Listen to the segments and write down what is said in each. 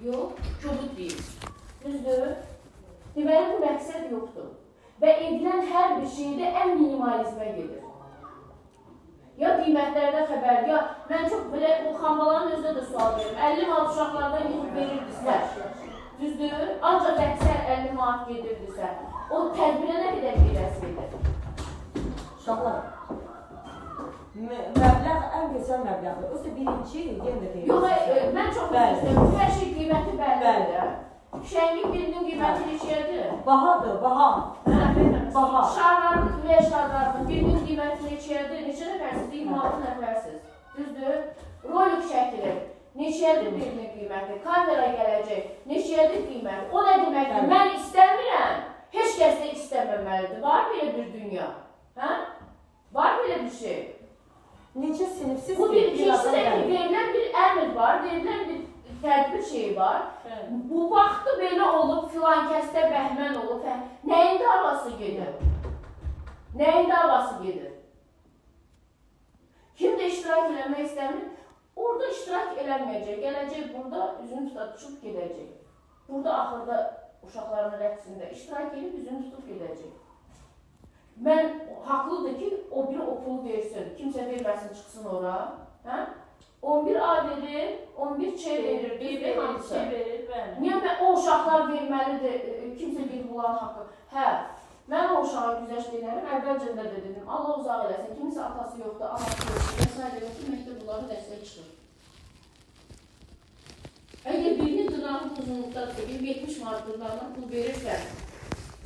Yox, kobud deyil. Düzdür? Deməli, bu məqsəd yoxdur. Və edilən hər bir şeydə ən minimalizmə gedir. Ya qiymətlərdə xəbər, ya mən çox belə o xambaların özünə də sual verim. 50 manat uşaqlardan yığıb verirdisə, düzdür? Ancaq əksər 50 manat gedirdisə, o tədbirə nə qədər gedəsi gedir? Uşaqlar, məbləğ ən gözəl məbləğdir. Özü birinci, yenə də deyil. Yox, mən çox istəyirəm. Hər şey qiyməti bəllidir. Şənlik birinin qiyməti neçəyədir? Bahadır, baha. Baha. Şarların, ürək şarlarının birinin qiyməti neçəyədir? Neçə nəfərsiz? 26 nəfərsiz. Düzdür? Rolik çəkilir. Neçəyədir birinin qiyməti? Kamera gələcək. Neçəyədir qiyməti? O nə deməkdir? Mən istəmirəm. Heç kəs də istəməməlidir. Var belə bir dünya? Hə? Var belə bir şey? Necə sinifsiz bu bir ikisi də ki, verilən bir əmr var, verilən bir tədbir şeyi var. Bu vaxtı belə olub, filan kəsdə bəhmən olub, nəyin davası gedir? Nəyin davası gedir? Kim də iştirak eləmək istəmir? Orada iştirak eləməyəcək, gələcək burada üzünü tutub gedəcək. Burada axırda uşaqların rəqsində iştirak edib üzünü tutub gedəcək. Mən haqlıdır ki, o biri o pulu versin, kimsə verməsin, çıxsın ora. 11A verir, 11Ç verir, bir hamısı. Niyə o uşaqlar verməlidir, kimsə bir bunların haqqı? Hə, mən o uşağa güzəşt edərim, əvvəlcəndə də dedim, Allah uzaq eləsin, kimisə atası yoxdur, anası yoxdur, və s. yoxdur, məktəb bunları dəstək çıxır. Əgər birinin dırnağın uzunluqdadırsa, 70 manat dırnağına pul verirsə,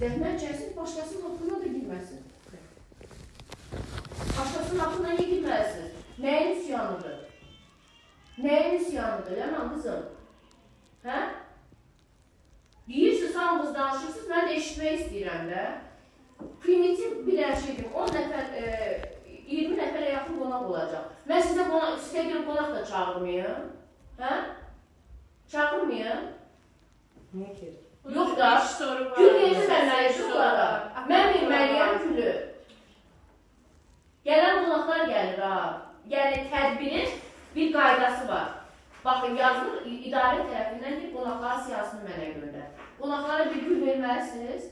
zəhmət çəksin, başqasının haqqına da girməsin. Başqasının haqqına niyə girməlisiniz? Nəyin üsyanıdır? Nəyin üsyanıdır, Ləman qızım? Hə? Deyirsiniz, hamınız danışırsınız, mən də eşitmək istəyirəm də. Primitiv bir şeydir, 10 nəfər, 20 nəfərə yaxın qonaq olacaq. Mən sizə görə qonaq da çağırmayım. Hə? Çağırmayım. Niyə ki? Yox da, gül verməliyəm onlara. Mən verməliyəm gülü. Gələn qonaqlar gəlir ha. Yəni tədbirin bir qaydası var. Baxın, yazılır, idarə tərəfindən bir qonaqların siyasını mənə göndər. Qonaqlara bir gül verməlisiniz,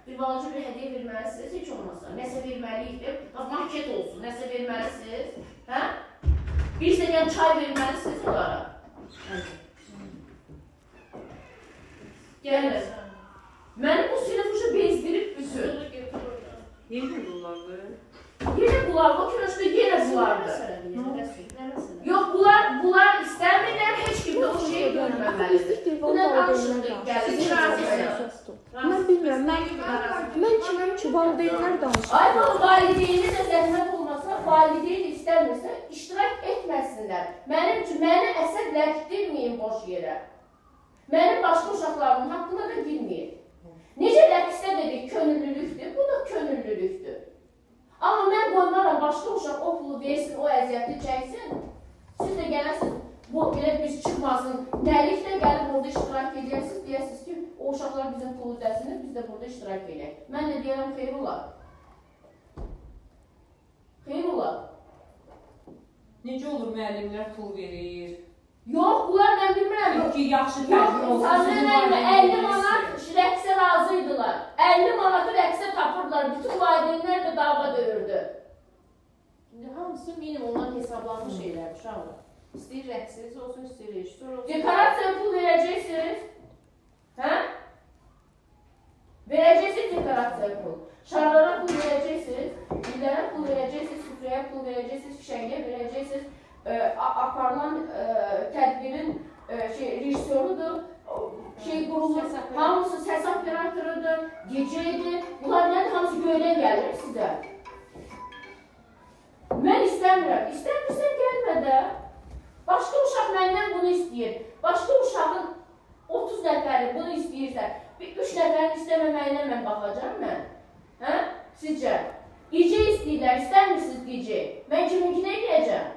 bir balaca bir hədiyyə verməlisiniz, heç olmasa. Nəsə verməliyikdir, maket olsun, nəsə verməlisiniz. Bir stəkan çay verməlisiniz onlara. Gəlir. Məni bu sinifuşu bezdirib bütün. Yenə bunlardır. Yenə bunlar, o kiloşda yenə bunlardır. Yox, bunlar istəmirlər, heç kim də o şeyi görməməlidir. Buna danışıqdır, gəlir. Mən bilmirəm, mən kiməm ki, valideynlər danışır. Ay, bu valideyni də zəhmət olmasa, valideyni istəmirsə, iştirak etməsinlər. Məni əsəbləşdirməyin boş yerə. Mənim başqa uşaqlarımın haqqına da girməyir. Necə rəqsdə dedik, könüllülükdür, bu da könüllülükdür. Amma mən qoymaram, başqa uşaq o pulu versin, o əziyyəti çəksin. Siz də gələsiniz, bu belə biz çıxmasın, dəliklə gəlib orada iştirak edəcəksiniz, deyəsiniz ki, o uşaqlar bizim pulu dəsinir, biz də burada iştirak edək. Mən də deyərəm, xeyr olar. Xeyr olar. Necə olur müəllimlər pul verir? Yox, bunlar mən bilmirəm. Yox ki, yaxşı tədbir olsun. Yox, 50 manat rəqsə razıydılar. 50 manatı rəqsə tapırdılar. Bütün valideynlər də dava döyürdü. Hamısı minimumdan hesablanmış şeylər, uşaqlar. İstəyir rəqsiniz olsun, istəyir rejissor olsun. Dekorasiya pul verəcəksiniz. Hə? Verəcəksiniz dekorasiya pul. Şarlara pul verəcəksiniz. Dillərə pul verəcəksiniz, süfrəyə pul verəcəksiniz, fişəngə verəcəksiniz. Aparılan tədbirin rejissorudur, qurulur, hamısı səs operatorudur, gecədir. Bunlar nədir? Hamısı göydən gəlir sizə. Mən istəmirəm. İstəmirsən gəlmə də. Başqa uşaq məndən bunu istəyir. Başqa uşağın 30 nəfəri bunu istəyirsə, 3 nəfərin istəməməyinə mən baxacam mən. Hə? Sizcə? Gecə istəyirlər, istəmirsiniz gecə. Mən kiminkinə edəcəm?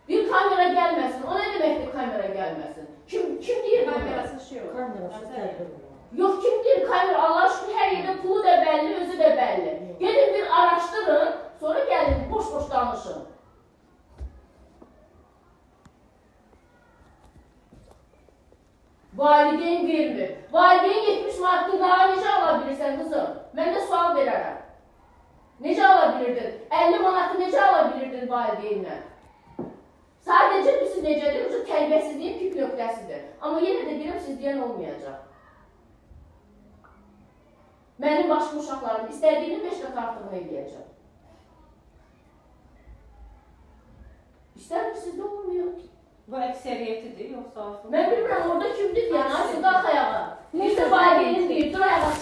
Bir kamera gəlməsin. O nə deməkdir kamera gəlməsin? Kim deyir kamerası şey olur? Kamerası tədbir olur. Yox, kim deyir kamera? Allah aşkına hər yerdə pulu da bəlli, özü də bəlli. Gedin bir araşdırın, sonra gəlin boş-boş danışın. Valideyn vermir. Valideyn 70 manatı daha necə ala bilirsən qızım? Mən də sual verərəm. Necə ala bilirdin? 50 manatı necə ala bilirdin valideynlə? Sadəcə bilirsiniz necədir? Bu tərbiyəsizliyin pik nöqtəsidir. Amma yenə də deyirəm, siz deyən olmayacaq. Mənim başqa uşaqlarım istədiyinin 5 qat artığını eləyəcəm. İstər sizdə olmuyor. Bu əksəriyyətidir, yoxsa azlıq? Mən bilmirəm, orada kimdir deyən, ay, qalx ayağa. Bir də valideynin deyir, dur ayağa